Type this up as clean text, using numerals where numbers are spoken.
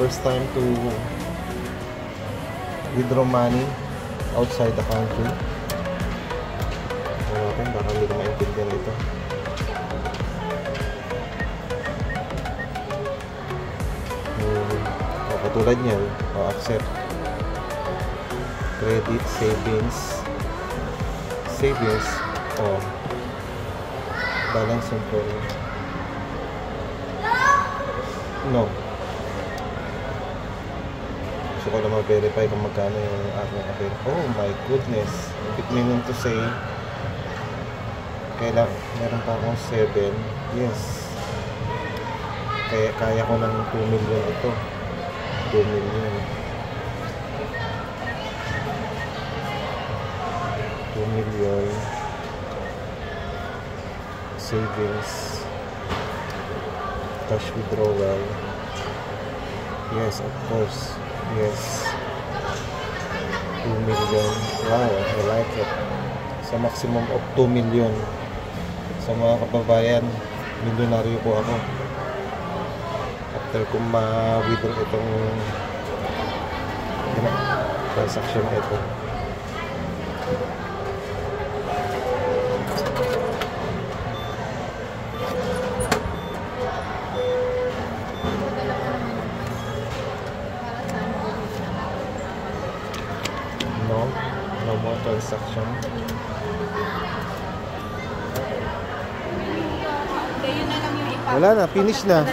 first time to withdraw money outside the country. So natin, baka hindi ko maintindihan ito. Katulad niyan, accept credit, savings, balance and credit. No. Gusto ko na ma-verify kung magkano yung aking account. Oh my goodness. It meaning to say, meron pa akong 7. Yes. Kaya ko ng 2 million ito. 2 million. 2 million. Savings. Cash withdrawal. Yes, of course. Yes. 2 million. Wow, I like it. Sa maximum of 2 million. Sa mga kababayan, milyonaryo po ako. After kung ma-withdraw itong transaction ito. No more transaction. Wala na, finish na.